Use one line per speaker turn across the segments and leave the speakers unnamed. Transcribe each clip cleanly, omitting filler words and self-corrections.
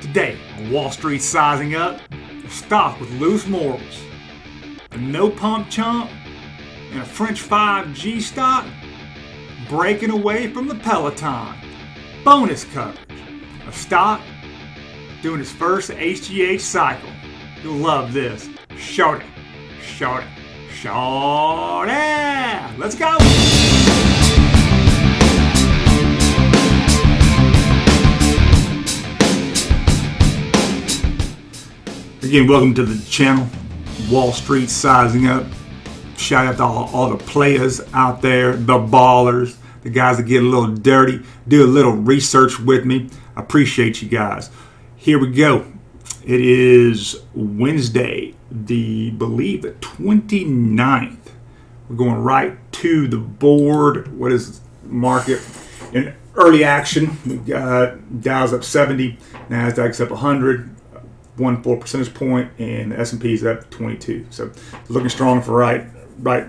Today on Wall Street Sizing Up, a stock with loose morals, a no pump chump, and a French 5G stock breaking away from the Peloton. Bonus coverage, a stock doing its first HGH cycle. You'll love this. Short it, short it, short it. Let's go. Again, welcome to the channel, Wall Street Sizing Up. Shout out to all the players out there, the ballers, the guys that get a little dirty, do a little research with me. I appreciate you guys. Here we go. It is Wednesday, the 29th. We're going right to the board. What is the market? In early action, we've got Dow's up 70, Nasdaq's up 100. 1 percentage point, and the S&P is up 22. So it's looking strong for right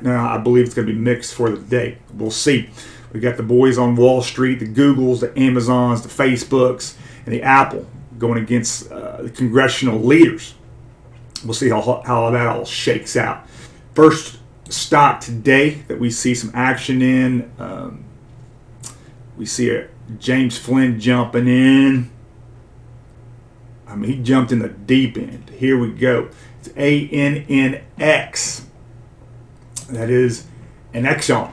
now. I believe it's going to be mixed for the day. We'll see. We got the boys on Wall Street, the Googles, the Amazons, the Facebooks, and the Apple going against the congressional leaders. We'll see how that all shakes out. First stock today that we see some action in, we see a James Flynn jumping in. I mean, he jumped in the deep end. Here we go. It's ANNX. That is an Exxon.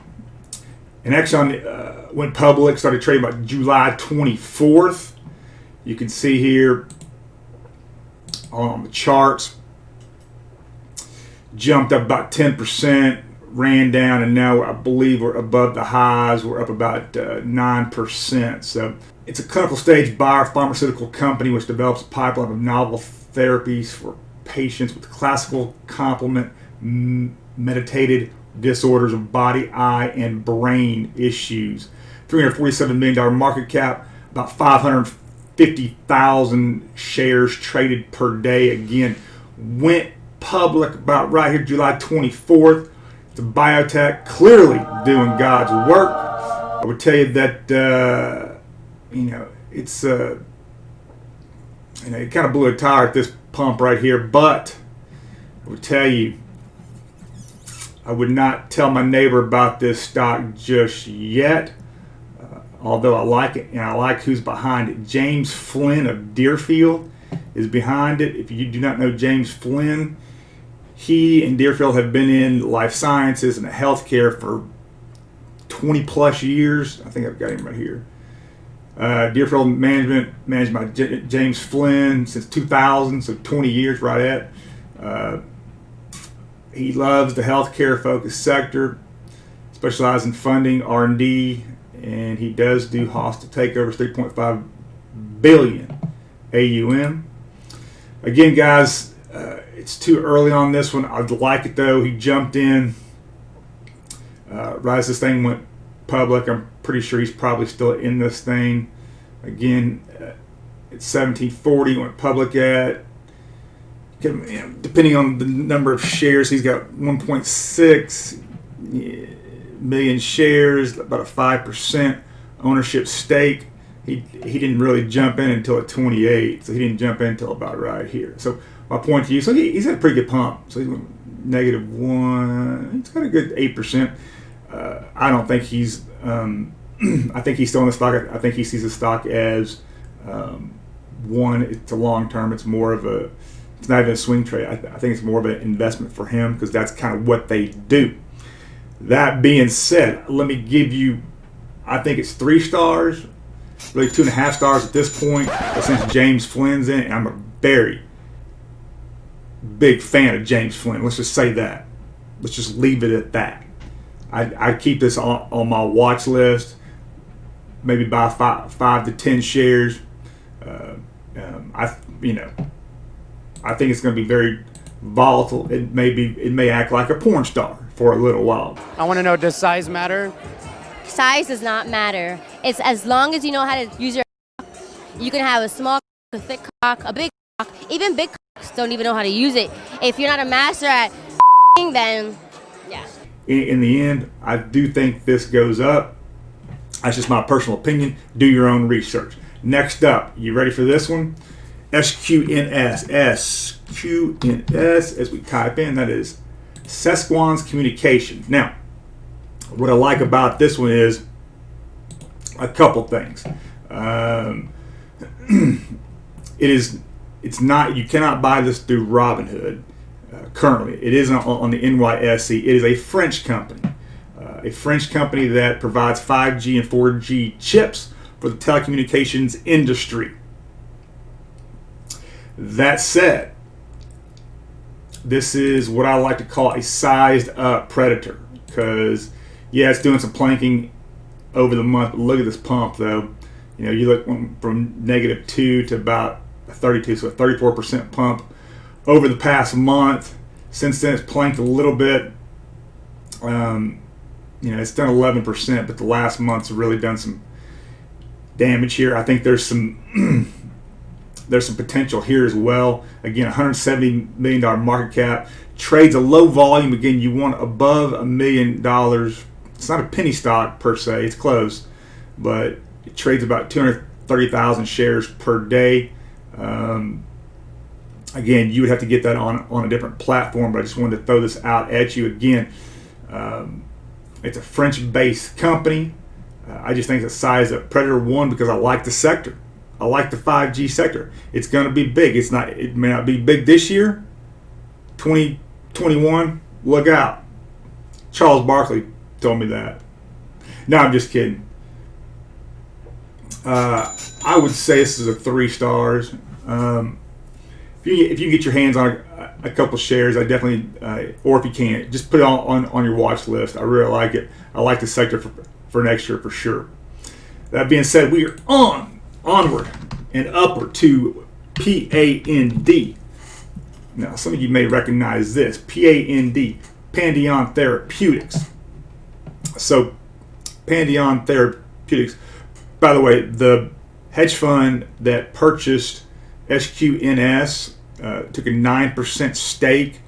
An Exxon went public, started trading about July 24th. You can see here on the charts, jumped up about 10%, ran down, and now I believe we're above the highs. We're up about 9%. So it's a clinical stage biopharmaceutical company which develops a pipeline of novel therapies for patients with classical complement mediated disorders of body, eye, and brain issues. $347 million market cap, about 550,000 shares traded per day. Again, went public about right here, July 24th. It's a biotech, clearly doing God's work. I would tell you that it's it kind of blew a tire at this pump right here, but I would tell you, I would not tell my neighbor about this stock just yet, although I like it, and I like who's behind it. James Flynn of Deerfield is behind it. If you do not know James Flynn, he and Deerfield have been in life sciences and healthcare for 20 plus years. I think I've got him right here. Deerfield managed by James Flynn since 2000, so 20 years right at. He loves the healthcare focused sector, specializes in funding, R&D, and he does do hostile takeovers, 3.5 billion AUM. Again, guys, it's too early on this one. I'd like it though. He jumped in right as this thing went public. I'm pretty sure he's probably still in this thing. Again, it's 1740 went public at. Depending on the number of shares, he's got 1.6 million shares, about a 5% ownership stake. He didn't really jump in until at 28, so he didn't jump in until about right here. So my point to you, so he's had a pretty good pump. So he went -1. He's got a good 8%. I don't think he's. I think he's still in the stock. I think he sees the stock as one. It's a long term. It's more of a. It's not even a swing trade. I think it's more of an investment for him because that's kind of what they do. That being said, let me give you. I think it's 3 stars, really 2.5 stars at this point. But since James Flynn's in it, I'm a very big fan of James Flynn. Let's just say that. Let's just leave it at that. I keep this on my watch list. Maybe buy 5 to 10 shares. I think it's going to be very volatile. It may act like a porn star for a little while.
I want to know, does size matter?
Size does not matter. It's as long as you know how to use your. You can have a small, a thick cock, a big cock. Even big cocks don't even know how to use it. If you're not a master at then yeah.
In the end, I do think this goes up. That's just my personal opinion. Do your own research. Next up, you ready for this one? SQNS. SQNS, as we type in, that is SQNS Communication. Now, what I like about this one is a couple things. It's not, you cannot buy this through Robinhood currently. It isn't on the NYSE. It is a French company. A French company that provides 5G and 4G chips for the telecommunications industry. That said, this is what I like to call a sized up predator, because yeah, it's doing some planking over the month, but look at this pump though. You know, you look from -2 to about 32, so a 34% pump over the past month. Since then, it's planked a little bit. You know, it's done 11%, but the last month's really done some damage here. I think there's some there's some potential here as well. Again, $170 million market cap, trades a low volume. Again, you want above $1 million. It's not a penny stock per se, it's close, but it trades about 230,000 shares per day. Again, you would have to get that on a different platform, but I just wanted to throw this out at you again. It's a French-based company. I just think it's a size of predator, one, because I like the sector. I like the 5G sector. It's going to be big. It may not be big this year. 2021, look out. Charles Barkley told me that. No, I'm just kidding. I would say this is a 3 stars. If you get your hands on a couple shares, I definitely, or if you can't, just put it on your watch list. I really like it. I like the sector for next year for sure. That being said, we are onward and upward to PAND. Now, some of you may recognize this. PAND, Pandion Therapeutics. So, Pandion Therapeutics, by the way, the hedge fund that purchased SQNS took a 9% stake.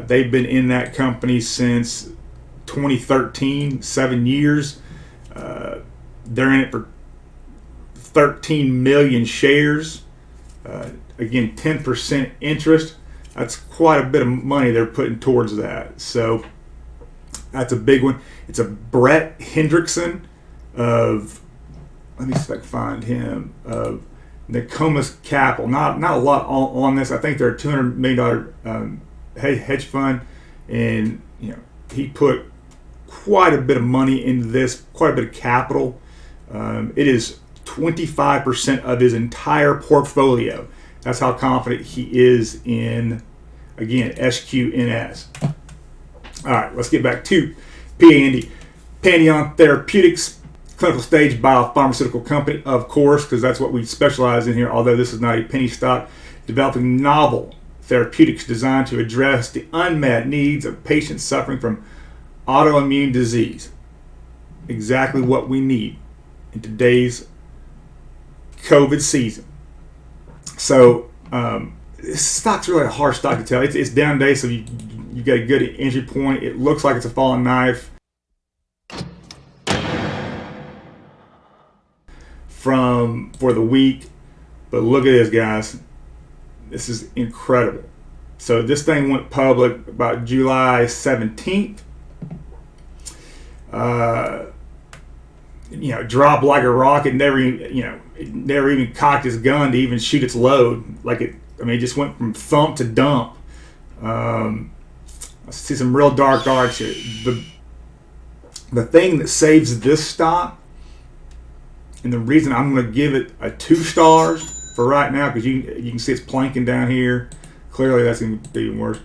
They've been in that company since 2013, 7 years. They're in it for 13 million shares. Again, 10% interest. That's quite a bit of money they're putting towards that. So that's a big one. It's a Brett Hendrickson of, let me see if I can find him, of Nokomis Capital. Not a lot on this. I think they're a $200 million hedge fund, and you know, he put quite a bit of money into this, quite a bit of capital. It is 25% of his entire portfolio. That's how confident he is in, again, SQNS. All right, let's get back to PAND. Pandion Therapeutics, clinical stage biopharmaceutical company, of course, because that's what we specialize in here, although this is not a penny stock, developing novel therapeutics designed to address the unmet needs of patients suffering from autoimmune disease. Exactly what we need in today's COVID season. So this stock's really a hard stock to tell. It's down today, so you got a good entry point. It looks like it's a falling knife for the week, but look at this, guys. This is incredible. So this thing went public about July 17th. You know, dropped like a rock. It never even cocked its gun to even shoot its load. It just went from thump to dump. I see some real dark arts here. The thing that saves this stock, and the reason I'm going to give it a 2 stars for right now, because you can see it's planking down here. Clearly, that's going to be even worse.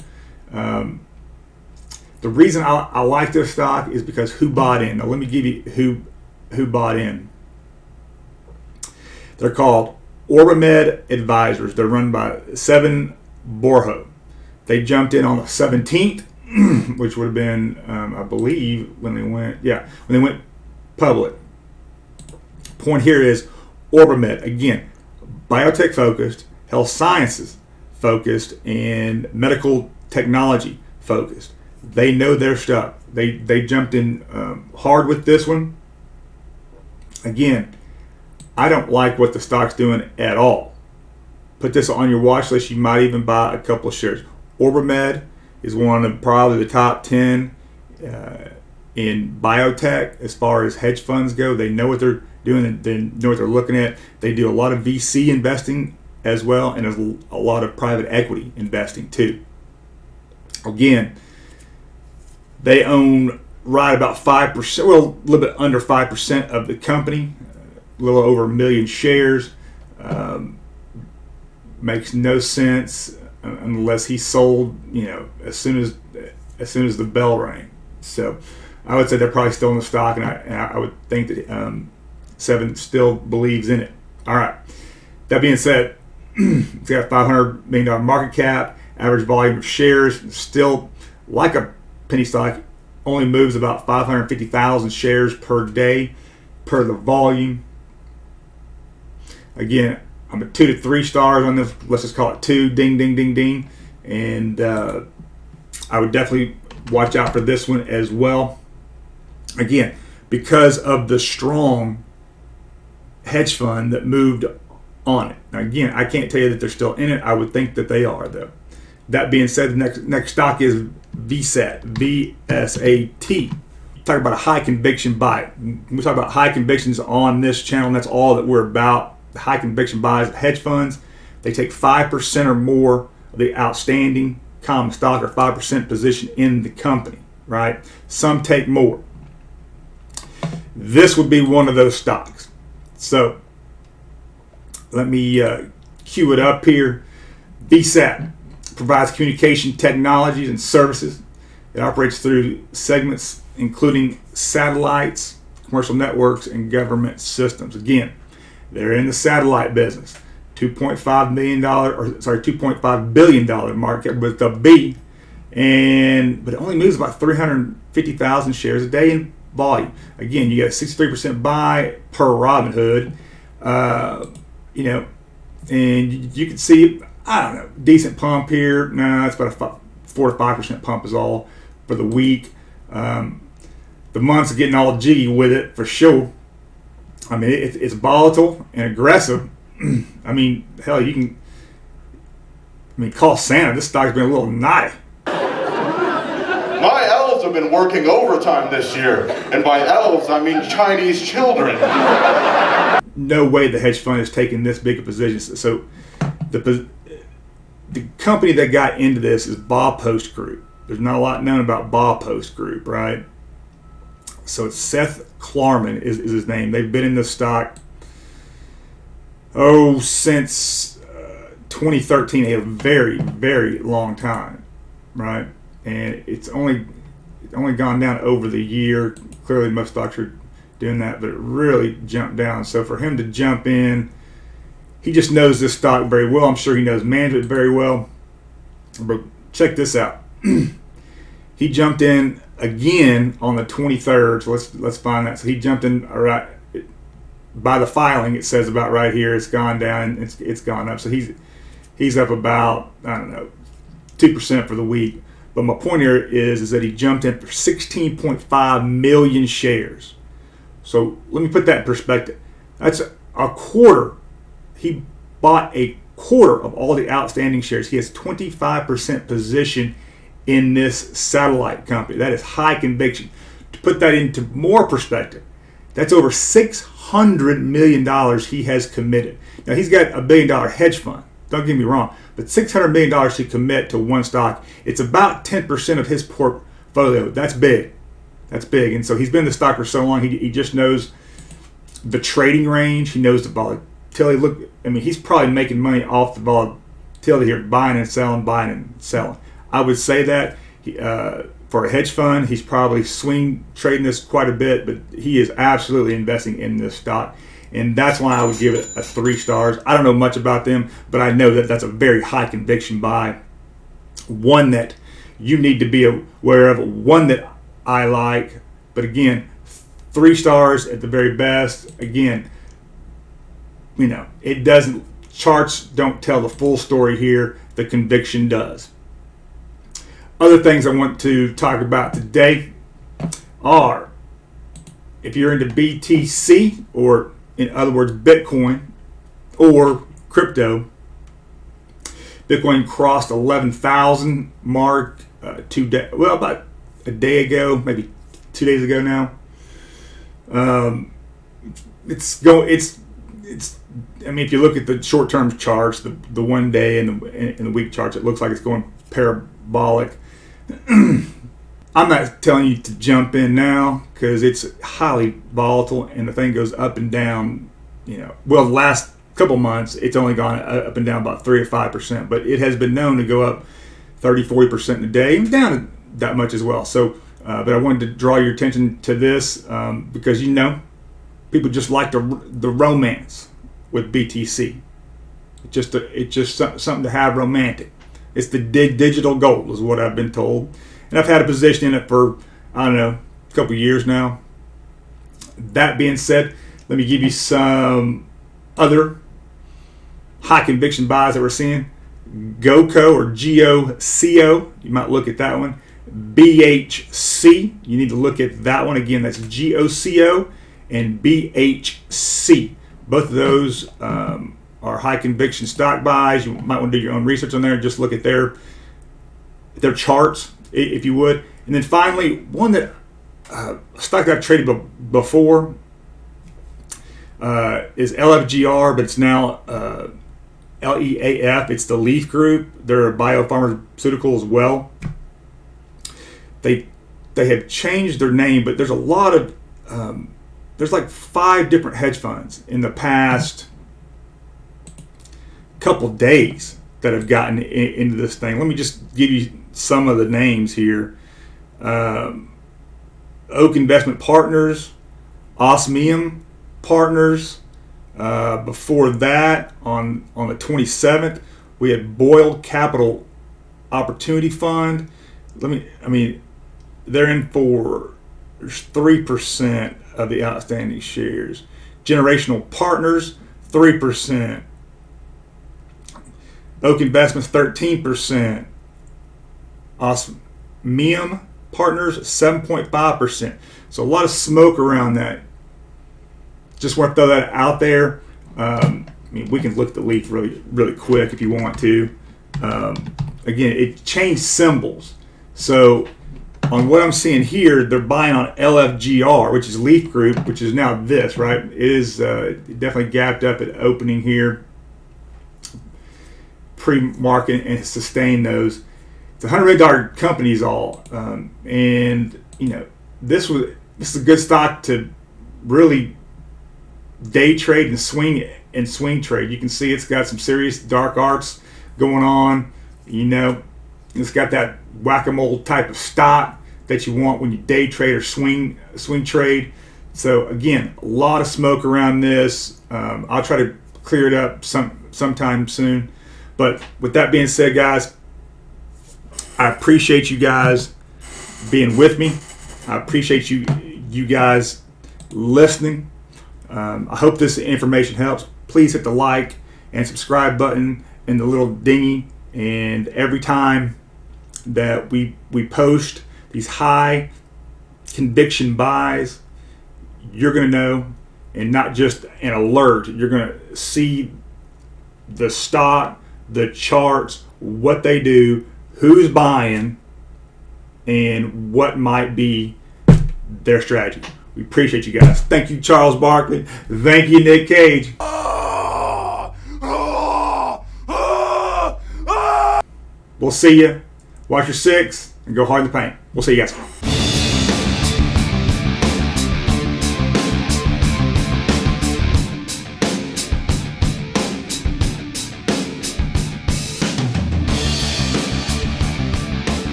The reason I like this stock is because who bought in. Now, let me give you who bought in. They're called Orbimed Advisors. They're run by Seven Borho. They jumped in on the 17th, which would have been, I believe, when they went public. Point here is Orbimed, again, biotech focused, health sciences focused, and medical technology focused. They know their stuff. They jumped in hard with this one. Again, I don't like what the stock's doing at all. put this on your watch list. You might even buy a couple of shares. Orbimed is one of probably the top 10 in biotech as far as hedge funds go. They know what they're doing, they know what they're looking at. They do a lot of VC investing as well, and there's a lot of private equity investing too. Again, they own right about 5%, well, a little bit under 5% of the company, a little over 1 million shares. Makes no sense unless he sold, as soon as the bell rang. So I would say they're probably still in the stock, and I would think that Seven still believes in it. All right. That being said, it's got a $500 million market cap, average volume of shares, still like a penny stock, only moves about 550,000 shares per day per the volume. Again, I'm at 2 to 3 stars on this. Let's just call it 2. Ding, ding, ding, ding. And I would definitely watch out for this one as well. Again, because of the strong hedge fund that moved on it. Now, again, I can't tell you that they're still in it. I would think that they are, though. That being said, the next stock is VSAT, VSAT. Talk about a high conviction buy. We talk about high convictions on this channel, and that's all that we're about. The high conviction buys, hedge funds, they take 5% or more of the outstanding common stock or 5% position in the company, right? Some take more. This would be one of those stocks. So let me cue it up here. VSAT provides communication technologies and services. It operates through segments including satellites, commercial networks, and government systems. Again, they're in the satellite business. $2.5 billion market with a B, but it only moves about 350,000 shares a day in volume. Again, you got a 63% buy per Robinhood, and you can see, I don't know, decent pump here. No, it's about a 4 to 5% pump is all for the week. The month's getting all jiggy with it for sure. I mean, it's volatile and aggressive. I mean, hell, call Santa. This stock's been a little naughty.
My elves have been working overtime this year. And by elves, I mean Chinese children.
No way the hedge fund is taking this big a position. So the company that got into this is Post Group. There's not a lot known about Post Group, right? So it's Seth Klarman is his name. They've been in this stock since 2013. A very, very long time, right? And it's only gone down over the year. Clearly, most stocks are doing that, but it really jumped down. So for him to jump in, he just knows this stock very well. I'm sure he knows management very well. But check this out. He jumped in again on the 23rd. So let's find that. So he jumped in right by the filing. It says about right here. It's gone down. It's gone up. So he's up about, I don't know, 2% for the week. But my point here is that he jumped in for 16.5 million shares. So let me put that in perspective. That's a quarter. He bought a quarter of all the outstanding shares. He has 25% position in this satellite company. That is high conviction. To put that into more perspective, that's over $600 million he has committed. Now, he's got a $1 billion hedge fund. Don't get me wrong. But $600 million to commit to one stock, it's about 10% of his portfolio. That's big. That's big. And so he's been in the stock for so long, he just knows the trading range. He knows the volatility. Look, I mean, he's probably making money off the volatility here, buying and selling. I would say that for a hedge fund, he's probably swing trading this quite a bit, but he is absolutely investing in this stock. And that's why I would give it a 3 stars. I don't know much about them, but I know that that's a very high conviction buy. One that you need to be aware of, one that I like. But again, 3 stars at the very best. Again, it doesn't, charts don't tell the full story here. The conviction does. Other things I want to talk about today are, if you're into BTC, or in other words, Bitcoin or crypto, Bitcoin crossed 11,000 mark about a day ago, maybe 2 days ago now. I mean, if you look at the short-term charts, the 1 day and the week charts, it looks like it's going parabolic. I'm not telling you to jump in now because it's highly volatile and the thing goes up and down. The last couple months it's only gone up and down about 3 or 5%, but it has been known to go up 30-40% in a day and down that much as well. So, but I wanted to draw your attention to this because people just like the romance with BTC. It's just something to have romantic. It's the digital gold is what I've been told. And I've had a position in it for, I don't know, a couple of years now. That being said, let me give you some other high conviction buys that we're seeing. GOCO or GOCO, you might look at that one. BHC, you need to look at that one again. That's GOCO and BHC. Both of those are high conviction stock buys. You might want to do your own research on there. Just look at their charts, if you would. And then finally, one that a stock that I've traded before is LFGR, but it's now LEAF. It's the Leaf Group. They're a biopharmaceutical as well. They have changed their name, but there's a lot of there's like 5 different hedge funds in the past couple days that have gotten into this thing. Let me just give you some of the names here. Oak Investment Partners, Osmium Partners. Before that, on the 27th, we had Boyle Capital Opportunity Fund. They're in for 3% of the outstanding shares. Generational Partners, 3%. Oak Investments, 13%. Osmium Partners, 7.5%. So a lot of smoke around that. Just want to throw that out there. We can look at the leaf really, really quick if you want to. Again, it changed symbols. So on what I'm seeing here, they're buying on LFGR, which is Leaf Group, which is now this, right? It is definitely gapped up at opening here, pre-market, and sustained those. It's $100 million companies all, and this is a good stock to really day trade and swing trade. You can see it's got some serious dark arts going on. It's got that whack-a-mole type of stock that you want when you day trade or swing trade. So again, a lot of smoke around this. I'll try to clear it up sometime soon. But with that being said, guys, I appreciate you guys being with me. I appreciate you guys listening. I hope this information helps. Please hit the like and subscribe button and the little dingy. And every time that we post these high conviction buys, you're going to know, and not just an alert. You're going to see the stock, the charts, what they do, who's buying, and what might be their strategy. We appreciate you guys. Thank you, Charles Barkley. Thank you, Nick Cage. We'll see you. Watch your 6 and go hard in the paint. We'll see you guys.